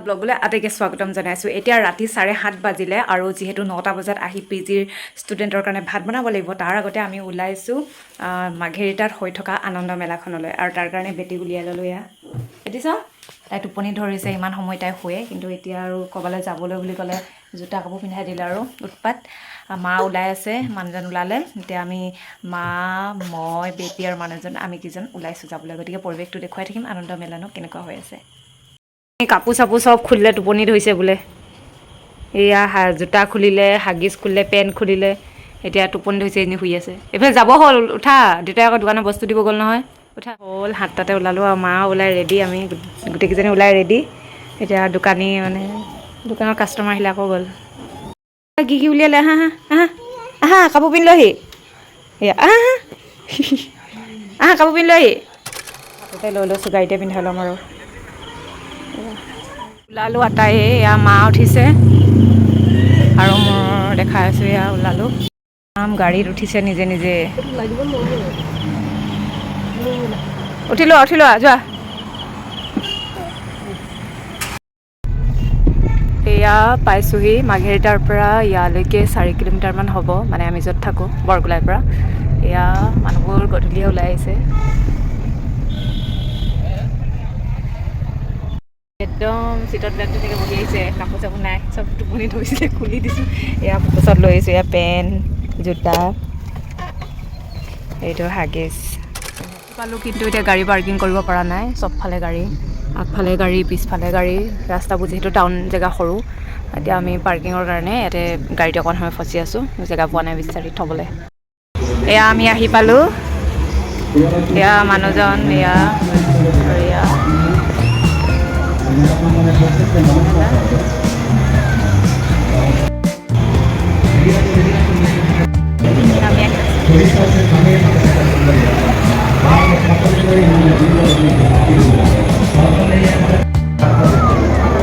ব্লগলৈ আটাইকে স্বাগতম জনাইছোঁ। এতিয়া ৰাতি 7:30 বাজিলে আৰু যিহেতু 9টা বজাত আহি পিজিৰ ষ্টুডেণ্টৰ কাৰণে ভাত বনাব লাগিব, তাৰ আগতে আমি ওলাইছোঁ মাঘেৰিটাত হৈ থকা আনন্দ মেলাখনলৈ। আৰু তাৰ কাৰণে বেটি উলিয়াই ল'লোঁ। এয়া বেটি চাওঁ, তাই টোপনি ধৰিছে, ইমান সময় তাই শুৱে, কিন্তু এতিয়া আৰু ক'ৰবালৈ যাবলৈ বুলি ক'লে জোতা কাপোৰ পিন্ধাই দিলে আৰু উৎপাত। মা ওলাই আছে, মানুহজন ওলালে, এতিয়া আমি মা, মই, বেটি আৰু মানুহজন আমি কেইজন ওলাইছোঁ যাবলৈ। গতিকে পৰিৱেশটো দেখুৱাই থাকিম আনন্দ মেলানো কেনেকুৱা হৈ আছে। কাপোৰ চাপোৰ চব খুলিলে, টোপনি ধৰিছে বোলে। এয়া জোতা খুলিলে, হাগিজ খুলিলে, পেণ্ট খুলিলে, এতিয়া টোপনি ধৰিছে, এনেই শুই আছে। এইফালে যাব হ'ল, উঠা, দেউতাই আকৌ দোকানত বস্তু দিব গ'ল নহয়। উঠা হ'ল, 7টাতে ওলালোঁ আৰু মা ওলাই ৰেডি, আমি গোটেইকেইজনী ওলাই ৰেডি। এতিয়া দোকানী মানে দোকানৰ কাষ্টমাৰ আহিলে আকৌ গ'ল। কি কি উলিয়ালে, আহা আহা আহা আহা, কাপোৰ পিন্ধি লহি। এয়া আহা আহা কাপোৰ পিন্ধি লহি। হাততে লৈ লৈছোঁ, গাড়ীতে পিন্ধাই ল'ম আৰু। ওলালোঁ আটাই, এয়া মা উঠিছে আৰু মোৰ দেখাই আছোঁ, এয়া ওলালোঁ। গাড়ীত উঠিছে নিজে নিজে। উঠি লোৱা যোৱা। এয়া পাইছোঁহি, মাঘেৰিটাৰ পৰা ইয়ালৈকে 4 কিলোমিটাৰমান হ'ব, মানে আমি য'ত থাকোঁ বৰগোলাইৰ পৰা। এয়া মানুহবোৰ গধূলিয়ে ওলাই আহিছে। একদম চিটত বেগ তেনেকৈ বহি আহিছে, কাপোৰ চাপোৰ নাই, চব টোপনি ধৰিছিলে, খুলি দিছোঁ। এয়া কোচত লৈ আহিছোঁ, এয়া পেণ্ট, জোতা, এইটো হাগিজ পালোঁ। কিন্তু এতিয়া গাড়ী পাৰ্কিং কৰিব পৰা নাই, চবফালে গাড়ী, আগফালে গাড়ী, পিছফালে গাড়ী। ৰাস্তাবোৰ যিহেতু টাউন জেগা সৰু, এতিয়া আমি পাৰ্কিঙৰ কাৰণে ইয়াতে গাড়ীতে অকণ সময় ফচি আছোঁ, জেগা পোৱা নাই বিচাৰি থ'বলৈ। এয়া আমি আহি পালোঁ, এয়া মানুহজন, এয়া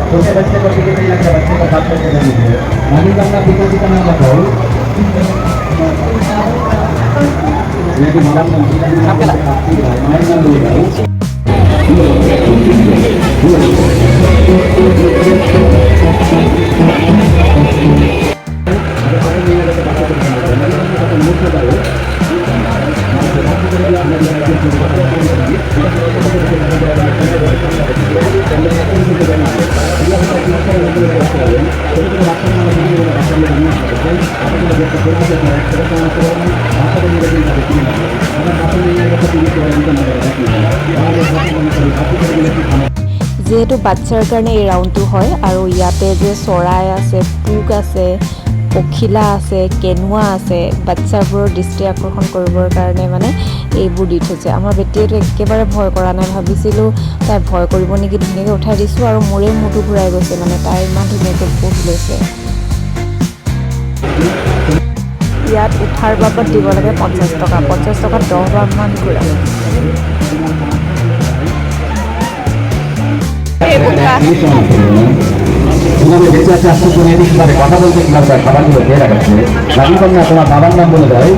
छोटे बच्चे को टिकट नहीं लगता, बच्चे को 7 पैसे देंगे। नानी गंगा टिकट ना लगाओ, ये भी मालूम नहीं है आपका माइंड ना लो। যিহেতু বাচ্চাৰ কাৰণে এই ৰাউণ্ডটো হয়, আৰু ইয়াতে যে চৰাই আছে, পোক আছে, পখিলা আছে, কেনুৱা আছে, বাচ্চাবোৰৰ দৃষ্টি আকৰ্ষণ কৰিবৰ কাৰণে মানে এইবোৰ দি থৈছে। আমাৰ বেটীয়েতো একেবাৰে ভয় কৰা নাই, ভাবিছিলোঁ তাই ভয় কৰিব নেকি, ধুনীয়াকৈ উঠাই দিছোঁ আৰু মোৰে মূৰটো ঘূৰাই গৈছে, মানে তাই ইমান ধুনীয়াকৈ পোজ লৈছে। ইয়াত উঠাৰ বাবদ দিব লাগে 50 টকা, 50 টকাত 10 বাৰমান ঘূৰাই। কথা বলতে কিভাবে খাবারগুলো খেয়ে রাখাচ্ছে, নাকি কন্যা তোমার বাবার নাম বলে দেয়,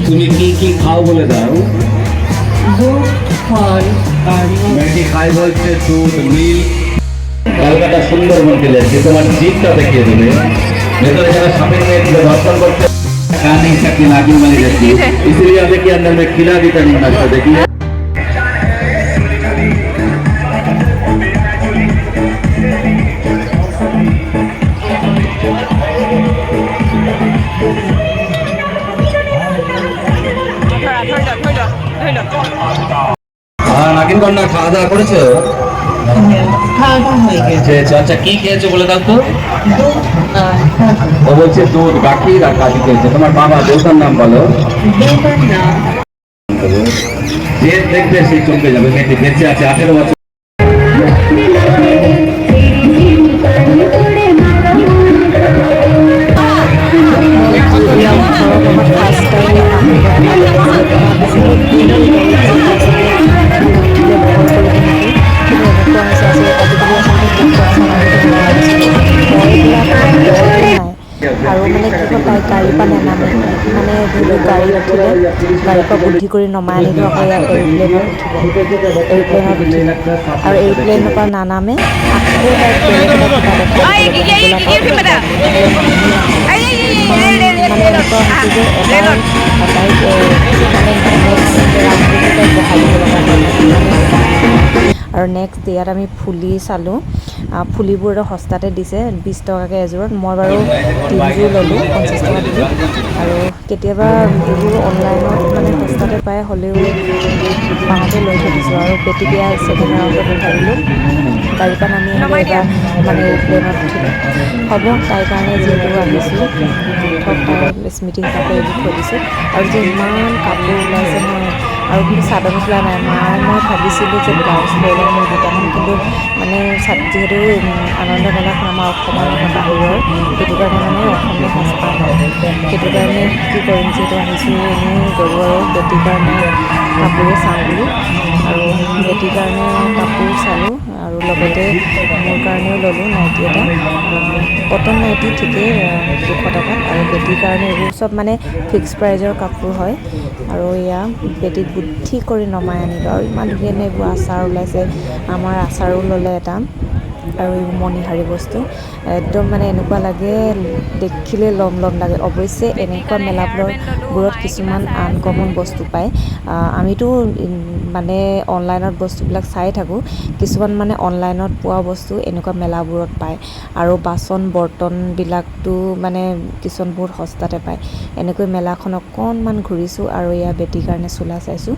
তুমি কি কি খাও বলে দাও। মেয়েটি খাই বলছে দুধ, মিল্ক। কলকাতা সুন্দরবন গেলে যে তোমার জিপটা দেখিয়ে দেবে, ভেতরে যারা সাপের মেয়ে দর্শন করতে कहा नहीं सकती, नागिन बनी रहती है, इसलिए हमें के अंदर में खिला विटामिन लगता। देखिए নাগিন কন্যা খাওয়া দাওয়া করেছো? আচ্ছা কি খেয়েছো বলে দাও তো। ও বলছে দুধ, গাখীর আর কাঠি খেয়েছে। তোমার বাবা দেউতার নাম বলো। যে দেখবে সেই চমকে যাবে, মেয়েটি বেঁচে আছে 18 বছর। আৰু মানে কি হয়, তাই গাড়ী পৰা নানামে, মানে ধৰি লওক গাড়ী উঠিলে গাড়ীৰ পৰা বুদ্ধি কৰি নমাই আনিলোঁ আকৌ ইয়াত এৰোপ্লেনত উঠিলে আৰু এৰোপ্লেনৰ পৰা নানামে আকৌ তাইক বেলেগ এটা কিবা দেখাবলৈ মানে এনেকুৱা হৈছে যে এবাৰ তাইক বহাই দিব লগা হ'ল আৰু নেক্সট ইয়াত আমি ফুলি চালোঁ ফুলিবোৰ সস্তাতে দিছে 20 টকাকৈ এযোৰত মই বাৰু 3যোৰ ল'লোঁ 50 টকা দি আৰু কেতিয়াবা যিবোৰ অনলাইনত মানে সস্তাতে পায় হ'লেও পাওঁতে লৈ থৈ দিছোঁ আৰু বেটিকিয়া ছেকেণ্ড ৰাউণ্ডত উঠাই দিলোঁ গাড়ীৰ পৰা নামি আহিলোঁ এবাৰ মানে এৰোপ্লেনত উঠিলোঁ হ'ব তাইৰ কাৰণে যিহেতু আহিছোঁ থক তাইৰ স্মৃতি হিচাপে এইবোৰ থৈ দিছোঁ আৰু যে ইমান কাপোৰ ওলাইছে নহয় আৰু কিন্তু চাদৰ মেখেলা নাই মই ভাবিছিলোঁ যে ব্লাউজ লৈ ল'ম মোৰ দুটামান কিন্তু মানে যিহেতু আনন্দ মেলাখন আমাৰ অসমৰ নহয় বাহিৰৰ সেইটো কাৰণে মানে অসমীয়া সাজপাৰ হয় সেইটো কাৰণে কি কৰিম যিহেতু আহিছোঁ এনেই গ'লোঁ আৰু বেটিৰ কাৰণে কাপোৰে চাওঁ বুলি আৰু বেটিৰ কাৰণে কাপোৰ চালোঁ আৰু লগতে মোৰ কাৰণেও ল'লোঁ নাইটি এটা কটন নাইটি ঠিকেই 200 টকাত আৰু বেটিৰ কাৰণে এইবোৰ চব মানে ফিক্স প্ৰাইজৰ কাপোৰ হয় আৰু এয়া বেটিক বুদ্ধি কৰি নমাই আনিলোঁ আৰু ইমান ধুনীয়া ধুনীয়া এইবোৰ আচাৰ ওলাইছে আমাৰ আচাৰো ল'লে এটা আৰু এইবোৰ মণিহাৰী বস্তু একদম মানে এনেকুৱা লাগে দেখিলে লম লাগে অৱশ্যে এনেকুৱা মেলাবোৰত কিছুমান আনকমন বস্তু পায় আমিতো মানে অনলাইনত বস্তুবিলাক চাই থাকোঁ কিছুমান মানে অনলাইনত পোৱা বস্তু এনেকুৱা মেলাবোৰত পায় আৰু বাচন বৰ্তনবিলাকতো মানে কিছুমান বহুত সস্তাতে পায় এনেকৈ মেলাখন অকণমান ঘূৰিছোঁ আৰু এয়া বেটিৰ কাৰণে চোলা চাইছোঁ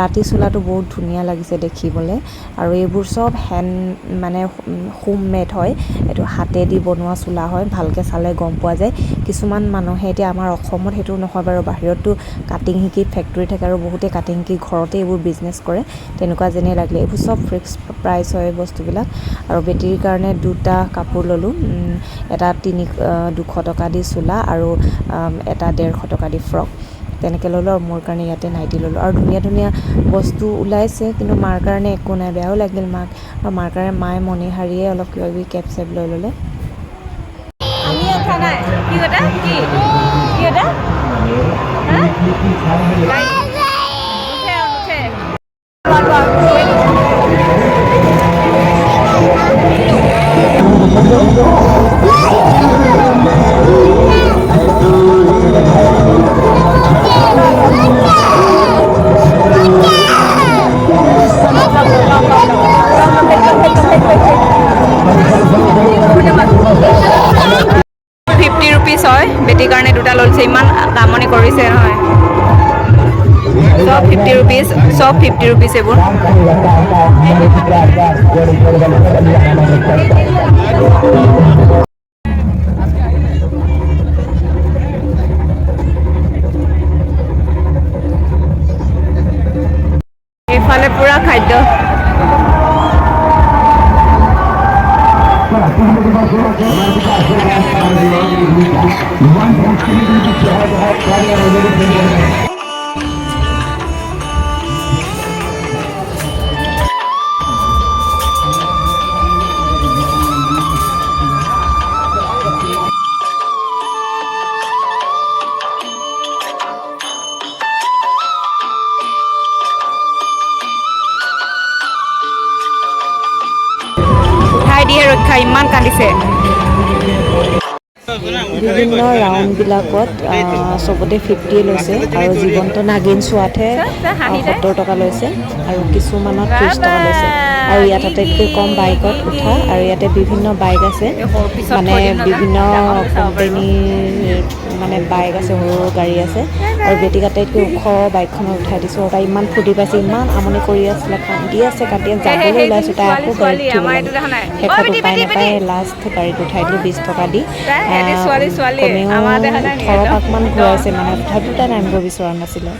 ৰাতি চোলাটো বহুত ধুনীয়া লাগিছে দেখিবলৈ আৰু এইবোৰ চব হেণ্ড মানে হোম মেড হয় এইটো হাতেদি বনোৱা চোলা হয় ভালকৈ চালে গম পোৱা যায় কিছুমান মানুহে এতিয়া আমাৰ অসমত সেইটো নহয় বাৰু বাহিৰততো কাটিং শিকি ফেক্টৰী থাকে আৰু বহুতে কাটিং শিকি ঘৰতে এইবোৰ বিজনেছ কৰে তেনেকুৱা যেনে লাগিলে এইবোৰ চব ফিক্স প্ৰাইচ হয় বস্তুবিলাক আৰু বেটিৰ কাৰণে দুটা কাপোৰ ল'লোঁ এটা 200 টকা দি চোলা আৰু এটা 150 টকা দি ফ্ৰক তেনেকৈ ল'লোঁ আৰু মোৰ কাৰণে ইয়াতে নাইটি ল'লোঁ আৰু ধুনীয়া ধুনীয়া বস্তু ওলাইছে কিন্তু মাৰ কাৰণে একো নাই বেয়াও লাগিল মাক আৰু মাৰ কাৰণে মায়ে মণিহাৰীয়ে অলপ কিবা কিবি কেপ চেপ লৈ ল'লে আমি উঠা নাই কি কথা কি এটা ₹50 হয় বেটিৰ কাৰণে দুটা লৈছে ইমান দামনি কৰিছে নহয় চব ₹50 এইবোৰ এইফালে পুৰা খাদ্য উঠাই দিয়ে ৰক্ষা ইমান কান্দিছে বিভিন্ন ৰাউণ্ডবিলাকত চবতে 50 লৈছে আৰু জীৱন্ত নাগিন চোৱাতহে 70 টকা লৈছে আৰু কিছুমানত 30 টকা লৈছে আৰু ইয়াত আটাইতকৈ কম বাইকত উঠা আৰু ইয়াতে বিভিন্ন বাইক আছে মানে বিভিন্ন কোম্পানীৰ মানে বাইক আছে সৰু গাড়ী আছে আৰু বেটিক আটাইতকৈ ওখ বাইকখনত উঠাই দিছোঁ আৰু তাই ইমান ফূৰ্তি পাইছে ইমান আমনি কৰি আছিলে কান্দি আছে যাবলৈ ওলাইছোঁ তাই আকৌ গাড়ীত উঠিব লাগে শেষত উপায় নাপায় লাষ্ট গাড়ীত উঠাই দিলোঁ 20 টকা দি কমেও 18 পাকমান ঘূৰাইছে মানে তথাপিও তাই নামিব বিচৰা নাছিলে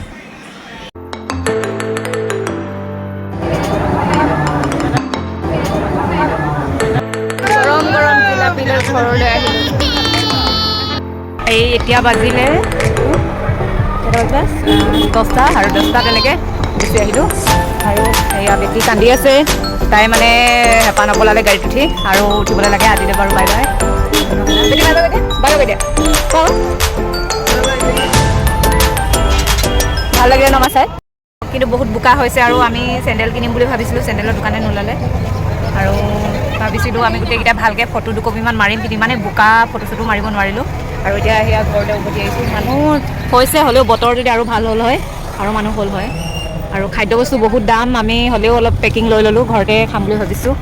এই এতিয়া বাজিলে 10টা আৰু 10টা তেনেকৈ গুচি আহিলোঁ আৰু এয়া বেটি কান্দি আছে তাই মানে হেঁপাহ নপলালে গাড়ীত উঠি আৰু উঠিবলৈ লাগে আজিলৈ বাৰু বাই বাই বেটি বাই বাই দিয়া ভাল চাই কিন্তু বহুত বোকা হৈছে আৰু আমি চেণ্ডেল কিনিম বুলি ভাবিছিলোঁ, চেণ্ডেলৰ দোকানে নোলালে আৰু ভাবিছিলোঁ আমি গোটেইকেইটা ভালকৈ ফটো দুকপিমান মাৰিম, কিন্তু ইমানে বোকা ফটো চটো মাৰিব নোৱাৰিলোঁ আৰু এতিয়া সেয়া ঘৰলৈ উভতি আহিছোঁ। মানুহ হৈছে হ'লেও বতৰ যদি আৰু ভাল হ'ল হয় আৰু মানুহ হ'ল হয় আৰু খাদ্যবস্তু বহুত দাম, আমি হ'লেও অলপ পেকিং লৈ ল'লোঁ, ঘৰতে খাম বুলি ভাবিছোঁ।